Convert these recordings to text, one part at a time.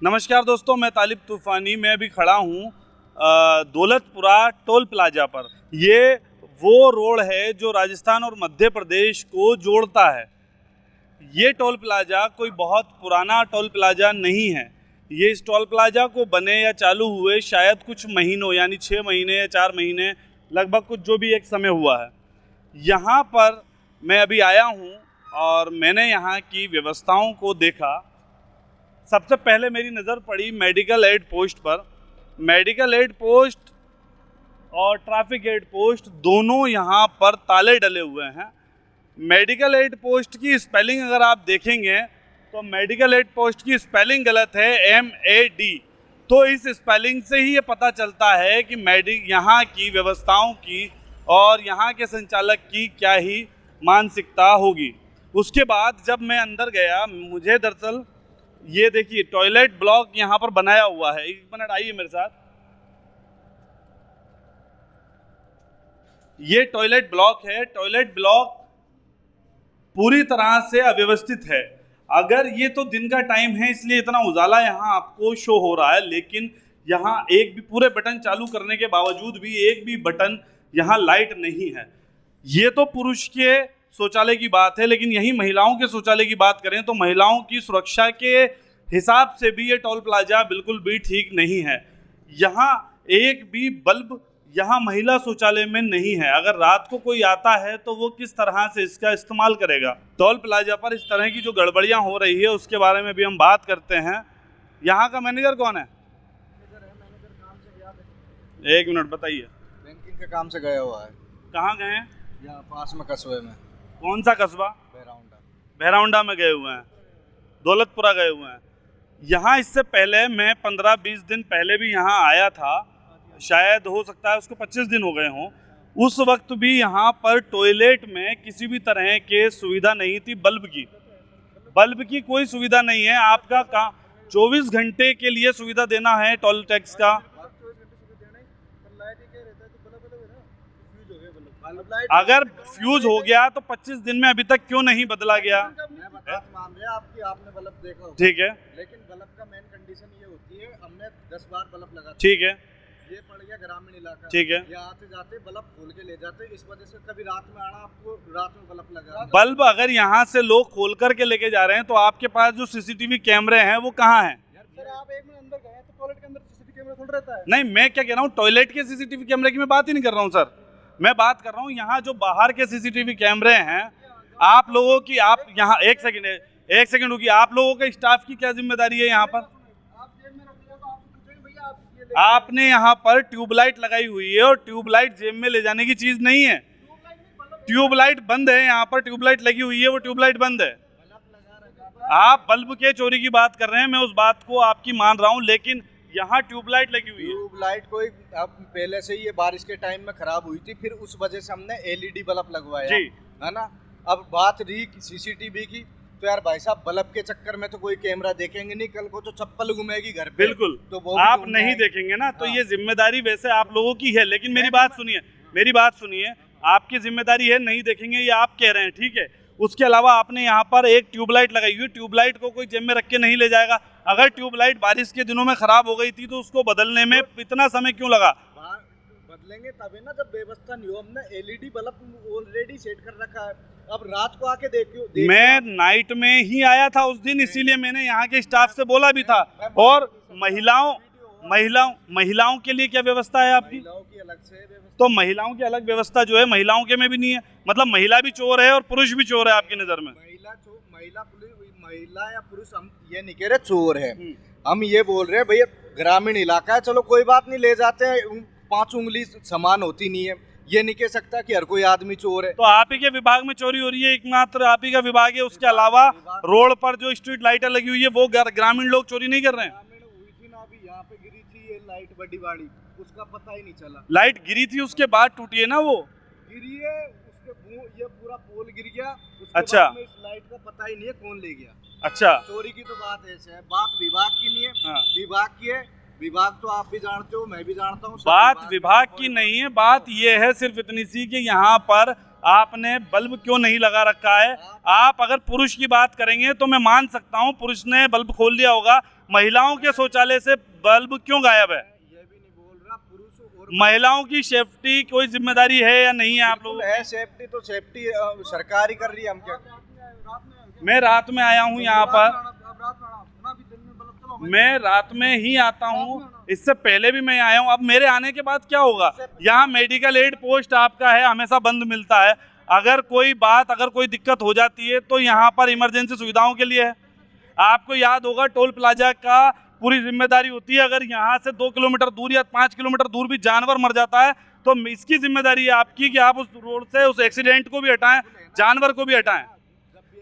नमस्कार दोस्तों, मैं तालिब तूफ़ानी। मैं अभी खड़ा हूँ दौलतपुरा टोल प्लाजा पर। ये वो रोड है जो राजस्थान और मध्य प्रदेश को जोड़ता है। ये टोल प्लाजा कोई बहुत पुराना टोल प्लाजा नहीं है। ये इस टोल प्लाजा को बने या चालू हुए शायद कुछ महीनों यानी 6 महीने या 4 महीने लगभग कुछ जो भी एक समय हुआ है। यहाँ पर मैं अभी आया हूँ और मैंने यहाँ की व्यवस्थाओं को देखा। सबसे पहले मेरी नज़र पड़ी मेडिकल एड पोस्ट पर। मेडिकल एड पोस्ट और ट्रैफिक एड पोस्ट दोनों यहाँ पर ताले डले हुए हैं। मेडिकल एड पोस्ट की स्पेलिंग अगर आप देखेंगे तो मेडिकल एड पोस्ट की स्पेलिंग गलत है, MAD। तो इस स्पेलिंग से ही ये पता चलता है कि यहाँ की व्यवस्थाओं की और यहाँ के संचालक की क्या ही मानसिकता होगी। उसके बाद जब मैं अंदर गया, मुझे दरअसल ये देखिए टॉयलेट ब्लॉक यहाँ पर बनाया हुआ है। एक मिनट आइए मेरे साथ। ये टॉयलेट ब्लॉक है। टॉयलेट ब्लॉक पूरी तरह से अव्यवस्थित है। अगर ये तो दिन का टाइम है इसलिए इतना उजाला यहाँ आपको शो हो रहा है, लेकिन यहाँ एक भी पूरे बटन चालू करने के बावजूद भी एक भी बटन यहाँ लाइट नहीं है। ये तो पुरुष के शौचालय की बात है, लेकिन यही महिलाओं के शौचालय की बात करें तो महिलाओं की सुरक्षा के हिसाब से भी ये टोल प्लाजा बिल्कुल भी ठीक नहीं है। यहाँ एक भी बल्ब यहाँ महिला शौचालय में नहीं है। अगर रात को कोई आता है तो वो किस तरह से इसका इस्तेमाल करेगा। टोल प्लाजा पर इस तरह की जो गड़बड़ियाँ हो रही है उसके बारे में भी हम बात करते हैं। यहाँ का मैनेजर कौन है? एक मिनट बताइए। बैंकिंग के काम से गया हुआ है। कहाँ गए हैं? यहाँ पास में कस्बे में। कौन सा कस्बा? बहराउंडा में गए हुए हैं, दौलतपुरा गए हुए हैं। यहाँ इससे पहले मैं 15-20 दिन पहले भी यहाँ आया था, शायद हो सकता है उसको 25 दिन हो गए हों। उस वक्त भी यहाँ पर टॉयलेट में किसी भी तरह के सुविधा नहीं थी। बल्ब की कोई सुविधा नहीं है। आपका काम 24 घंटे के लिए सुविधा देना है टोल टैक्स का। अगर फ्यूज हो गया तो 25 दिन में अभी तक क्यों नहीं बदला गया? आपने बल्ब देखा होगा। ठीक है, लेकिन बल्ब का मेन कंडीशन ये होती है, हमने 10 बार बल्ब लगा। ठीक है, ये पड़ गया ग्रामीण इलाका। ठीक है, ये आते जाते बल्ब खोल के ले जाते, इस वजह से कभी रात में आना, आपको रात में बल्ब लगा। बल्ब अगर यहाँ से लोग खोल करके लेके जा रहे हैं तो आपके पास जो CCTV कैमरे हैं वो कहाँ हैं? सर आप एक मिनट अंदर गए तो टॉयलेट के अंदर CCTV कैमरा खुल रहता है। नहीं, मैं क्या कह रहा हूँ, टॉयलेट के CCTV कैमरे की मैं बात ही नहीं कर रहा हूँ सर। मैं बात कर रहा हूँ यहाँ जो बाहर के CCTV कैमरे हैं। आप लोगों की, आप यहाँ एक सेकंड रुकिए, आप लोगों के स्टाफ की क्या जिम्मेदारी है यहाँ पर? आपने यहाँ पर ट्यूबलाइट लगाई हुई है और ट्यूबलाइट जेब में ले जाने की चीज नहीं है। ट्यूबलाइट बंद है, यहाँ पर ट्यूबलाइट लगी हुई है, वो ट्यूबलाइट बंद है। आप बल्ब के चोरी की बात कर रहे हैं, मैं उस बात को आपकी मान रहा हूँ, लेकिन यहाँ ट्यूबलाइट लगी हुई है। ट्यूबलाइट कोई अब पहले से ही ये बारिश के टाइम में खराब हुई थी, फिर उस वजह से हमने LED बल्ब लगवाया जी, है ना। अब बात रही CCTV की, तो यार भाई साहब बल्ब के चक्कर में तो कोई कैमरा देखेंगे नहीं। कल को तो चप्पल घूमेगी घर पे, बिल्कुल, तो वो आप नहीं देखेंगे ना। तो ये जिम्मेदारी वैसे आप लोगों की है, लेकिन मेरी बात सुनिए। आपकी जिम्मेदारी है, नहीं देखेंगे ये आप कह रहे हैं, ठीक है। उसके अलावा आपने यहाँ पर एक ट्यूबलाइट लगाई हुई। ट्यूबलाइट को कोई जेब में रख के नहीं ले जाएगा। अगर ट्यूबलाइट बारिश के दिनों में खराब हो गई थी तो उसको बदलने में इतना समय क्यों लगा? बदलेंगे तभी ना जब व्यवस्था नहीं हो। हमने LED बल्ब ऑलरेडी सेट कर रखा है। अब रात को आके देखियो। मैं नाइट में ही आया था उस दिन, इसीलिए मैंने यहाँ के स्टाफ से बोला भी था। और महिलाओं के लिए क्या व्यवस्था है आपकी? महिलाओं की अलग से व्यवस्था। तो महिलाओं की अलग व्यवस्था जो है महिलाओं के में भी नहीं है। मतलब महिला भी चोर है और पुरुष भी चोर है आपकी नजर में? महिला या पुरुष हम ये नहीं कह रहे चोर है। हम ये बोल रहे हैं भैया ग्रामीण इलाका है, चलो कोई बात नहीं, ले जाते हैं। 5 उंगली समान होती नहीं है। ये नहीं कह सकता कि हर कोई आदमी चोर है। तो आप ही के विभाग में चोरी हो रही है, एकमात्र आप ही का विभाग है। उसके अलावा रोड पर जो स्ट्रीट लाइटें लगी हुई है वो ग्रामीण लोग चोरी नहीं कर रहे हैं? हुई थी ना, अभी यहाँ पे गिरी थी ये लाइट बड़ी वाली, उसका पता ही नहीं चला। लाइट गिरी थी, उसके बाद टूटी है ना, वो गिरी है, ये पूरा पोल गिर गया। अच्छा, इस लाइट का पता ही नहीं है कौन ले गया। अच्छा, चोरी की तो बात ऐसे है, बात विभाग की नहीं है। हाँ। विभाग की है। विभाग तो आप भी जानते हो, मैं भी जानता हूँ। बात विभाग की नहीं है, बात ये है सिर्फ इतनी सी कि यहाँ पर आपने बल्ब क्यों नहीं लगा रखा है। आप अगर पुरुष की बात करेंगे तो मैं मान सकता हूँ, पुरुष ने बल्ब खोल लिया होगा, महिलाओं के शौचालय से बल्ब क्यों गायब है? ये भी नहीं बोल रहा, पुरुष और महिलाओं की सेफ्टी कोई जिम्मेदारी है या नहीं है आप लोगों है। सेफ्टी तो सेफ्टी सरकार ही कर रही है, हम क्या। मैं रात में आया हूँ यहाँ पर, मैं रात में ही आता हूँ, इससे पहले भी मैं आया हूँ। अब मेरे आने के बाद क्या होगा? यहाँ मेडिकल एड पोस्ट आपका है, हमेशा बंद मिलता है। अगर कोई दिक्कत हो जाती है तो यहाँ पर इमरजेंसी सुविधाओं के लिए है। आपको याद होगा टोल प्लाजा का पूरी जिम्मेदारी होती है। अगर यहाँ से 2 किलोमीटर दूर या 5 किलोमीटर दूर भी जानवर मर जाता है तो इसकी जिम्मेदारी है आपकी कि आप उस रोड से उस एक्सीडेंट को भी हटाएं, जानवर को भी हटाएं।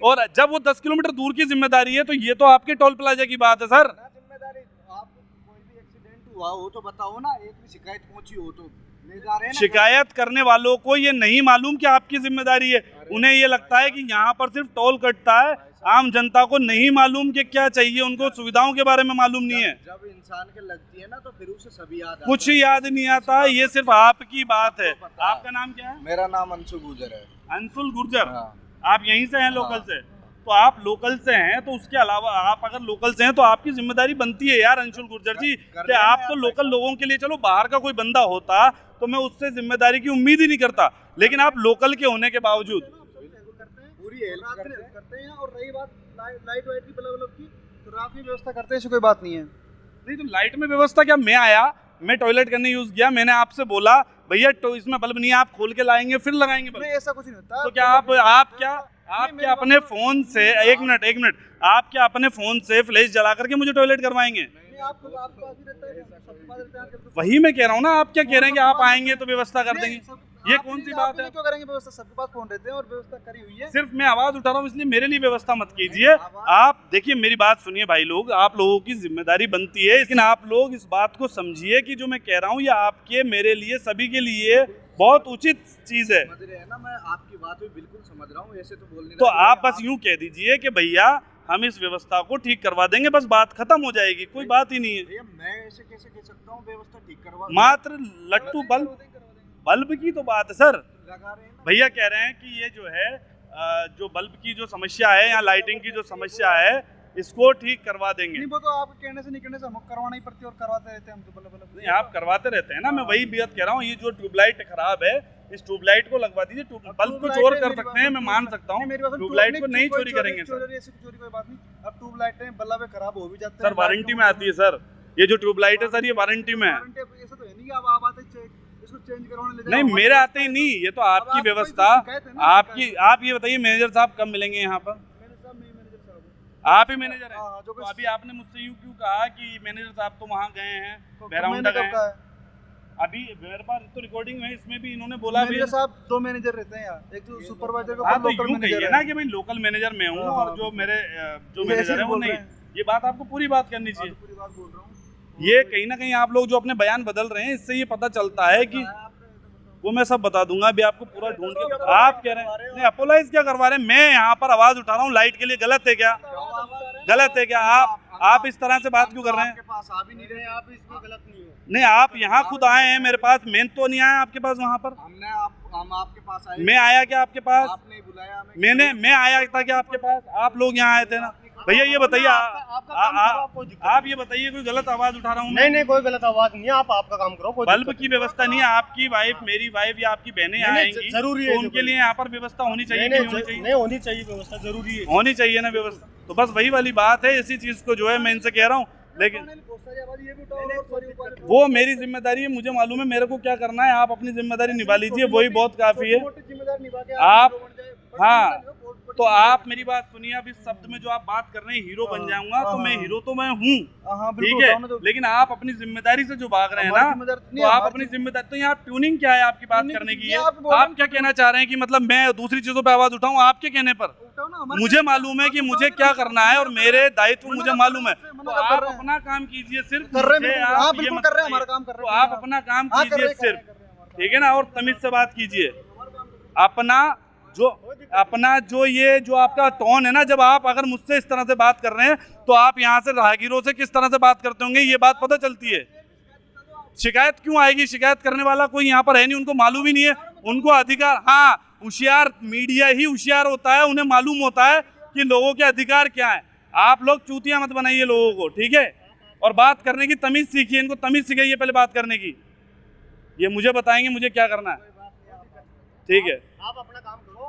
और जब वो 10 किलोमीटर दूर की जिम्मेदारी है तो ये तो आपके टोल प्लाजा की बात है सर। जिम्मेदारी आपको कोई भी एक्सीडेंट हुआ हो तो बताओ ना, एक भी शिकायत पहुंची हो तो ले जा रहे हैं ना। शिकायत करने वालों को ये नहीं मालूम कि आपकी जिम्मेदारी है। उन्हें ये लगता है कि यहाँ पर सिर्फ टोल कटता है, आम जनता को नहीं मालूम कि क्या चाहिए, उनको सुविधाओं के बारे में मालूम नहीं है। जब इंसान के लगती है ना तो फिर उसे सभी याद कुछ याद नहीं आता, ये सिर्फ आपकी बात है। आपका नाम क्या है? मेरा नाम अंशुल गुर्जर है। अंशुल गुर्जर, हाँ। आप यहीं से हैं, लोकल से? तो आप लोकल से हैं तो उसके अलावा आप अगर लोकल से हैं तो आपकी जिम्मेदारी बनती है यार अंशुल गुर्जर जी कि आप तो लोकल लोगों के लिए, चलो बाहर का कोई बंदा होता तो मैं उससे जिम्मेदारी की उम्मीद ही नहीं करता, लेकिन आप लोकल के होने के बावजूद पूरी हेल्प करते हैं। और रही बात लाइट वाइट की बल्ब की, तो रात में व्यवस्था करते हैं, ऐसी कोई बात नहीं है। नहीं तो लाइट में व्यवस्था क्या? मैं आया, मैं टॉयलेट करने यूज किया, मैंने आपसे बोला भैया तो इसमें बल्ब नहीं है, आप खोल के लाएंगे फिर लगाएंगे बल्ब। नहीं ऐसा कुछ नहीं होता। तो क्या आप क्या अपने फोन से एक मिनट आप क्या अपने फोन से फ्लैश जला करके मुझे टॉयलेट करवाएंगे? वही मैं कह रहा हूँ ना, आप क्या कह रहे हैं कि आप आएंगे तो व्यवस्था कर देंगे? ये कौन सी बात है? क्यों करेंगे व्यवस्था? सबके पास फोन रहते हैं और व्यवस्था करी हुई है। सिर्फ मैं आवाज उठा रहा हूँ इसलिए मेरे लिए व्यवस्था मत कीजिए। आप देखिए मेरी बात सुनिए भाई लोग, आप लोगों की जिम्मेदारी बनती है, लेकिन आप लोग इस बात को समझिए कि जो मैं कह रहा हूँ ये आपके, मेरे लिए, सभी के लिए बहुत उचित चीज है। समझ रहे हैं ना, मैं आपकी बात भी बिल्कुल समझ रहा हूँ, ऐसे तो बोलने तो आप बस यूं कह दीजिए कि भैया हम इस व्यवस्था को ठीक करवा देंगे, बस बात खत्म हो जाएगी, कोई बात ही नहीं है। भैया मैं ऐसे कैसे कह सकता हूँ व्यवस्था ठीक करवा? मात्र लट्टू बल्ब की तो बात है सर। लगा रहे हैं ना। भैया कह रहे हैं कि ये जो है जो बल्ब की जो समस्या है या लाइटिंग की जो समस्या है इसको ठीक करवा देंगे। नहीं वो तो आप कहने से नहीं कहने से हम करवाना ही पड़ती है और करवाते रहते हैं हम तो बल्ब। नहीं आप करवाते रहते हैं ना, मैं वही बात कह रहा हूँ। ये जो ट्यूबलाइट खराब है इस ट्यूबलाइट को लगवा दीजिए। बल्ब को चोर कर सकते हैं, मैं मान सकता हूँ, ट्यूबलाइट को नहीं चोरी करेंगे सर। चोरी कोई बात नहीं। अब ट्यूबलाइट बल्ब खराब हो भी जाते हैं सर, वारंटी में आती है सर। ये जो ट्यूबलाइट है सर ये वारंटी में है। ऐसा तो है नहीं कि आप आते इसको चेंज करवाने ले नहीं मेरे आते ही नहीं, ये तो आपकी व्यवस्था। आपकी आप ये बताइए मैनेजर साहब कब मिलेंगे यहाँ पर? आप ही मैनेजर हैं? तो अभी आपने मुझसे यूं क्यों कहा कि मैनेजर साहब तो वहाँ गए हैं, बहराउंडा गए हैं? अभी मेरे पास तो रिकॉर्डिंग है, इसमें भी इन्होंने बोला मैनेजर साहब 2 मैनेजर रहते हैं यार, एक तो सुपरवाइजर का, हाँ तो यूं कहिए ना कि भाई लोकल मैनेजर मैं हूँ और जो मेरे जो मैनेजर है वो नहीं। ये बात आपको पूरी बात करनी चाहिए। पूरी बात बोल रहा हूँ। ये कहीं ना कहीं आप लोग जो अपने बयान बदल रहे हैं इससे ये पता चलता है कि वो मैं सब बता दूंगा अभी आपको पूरा ढूंढ के। आप कह रहे हैं नहीं अपोलाइज क्या करवा रहे हैं? मैं यहाँ पर आवाज उठा रहा हूँ लाइट के लिए, गलत है क्या? गलत है क्या? आप इस तरह से बात क्यों कर रहे हैं? आपके पास आ भी नहीं रहे, आप इसमें गलत नहीं हो। नहीं आप यहाँ खुद आए हैं मेरे पास, मैं तो नहीं आया आपके पास वहाँ पर। हम आपके पास आए। मैं आया क्या आपके पास? आपने ही बुलाया हमें। मैं आया था क्या आपके पास? आप लोग यहाँ आए थे ना? भैया ये बताइए आप ये बताइए कोई गलत आवाज उठा रहा हूँ? नहीं कोई गलत आवाज नहीं है, आप आपका काम करो। बल्ब की व्यवस्था नहीं है, आपकी वाइफ, मेरी वाइफ या आपकी बहनें यहाँ आएंगी, जरूरी है उनके लिए यहाँ पर व्यवस्था होनी चाहिए। नहीं होनी चाहिए व्यवस्था, जरूरी है, होनी चाहिए ना व्यवस्था। तो बस वही वाली बात है, इसी चीज को जो है मैं इनसे कह रहा हूँ। लेकिन वो मेरी जिम्मेदारी है, मुझे मालूम है मेरे को क्या करना है। आप अपनी जिम्मेदारी निभा लीजिए, वही बहुत काफी है। आप हाँ तो आप मेरी बात सुनिए। अब इस शब्द में जो आप बात कर रहे हैं हीरो बन जाऊंगा, तो मैं हीरो तो मैं हूँ, ठीक है, लेकिन आप अपनी जिम्मेदारी से जो भाग रहे हैं ना, तो आप अपनी जिम्मेदारी, तो यहाँ ट्यूनिंग क्या है आपकी बात करने की? आप क्या कहना चाह रहे हैं कि मतलब मैं दूसरी चीजों पे आवाज उठाऊं आपके कहने पर? मुझे मालूम है कि मुझे क्या करना है और मेरे दायित्व मुझे मालूम है। तो आप अपना काम कीजिए, सिर्फ आप अपना काम कीजिए सिर्फ, ठीक है ना? और तमीज से बात कीजिए। अपना जो ये जो आपका टोन है ना, जब आप अगर मुझसे इस तरह से बात कर रहे हैं तो आप यहाँ से राहगीरों से किस तरह से बात करते होंगे, ये बात पता चलती है। शिकायत क्यों आएगी? शिकायत करने वाला कोई यहाँ पर है नहीं, उनको मालूम ही नहीं है, उनको अधिकार। हाँ होशियार मीडिया ही होशियार होता है, उन्हें मालूम होता है कि लोगों के अधिकार क्या है। आप लोग चूतिया मत बनाइए लोगों को, ठीक है। और बात करने की तमीज सीखिए, इनको तमीज सिखाइए पहले बात करने की। ये मुझे बताएंगे मुझे क्या करना है, ठीक है। आप अपना काम करो।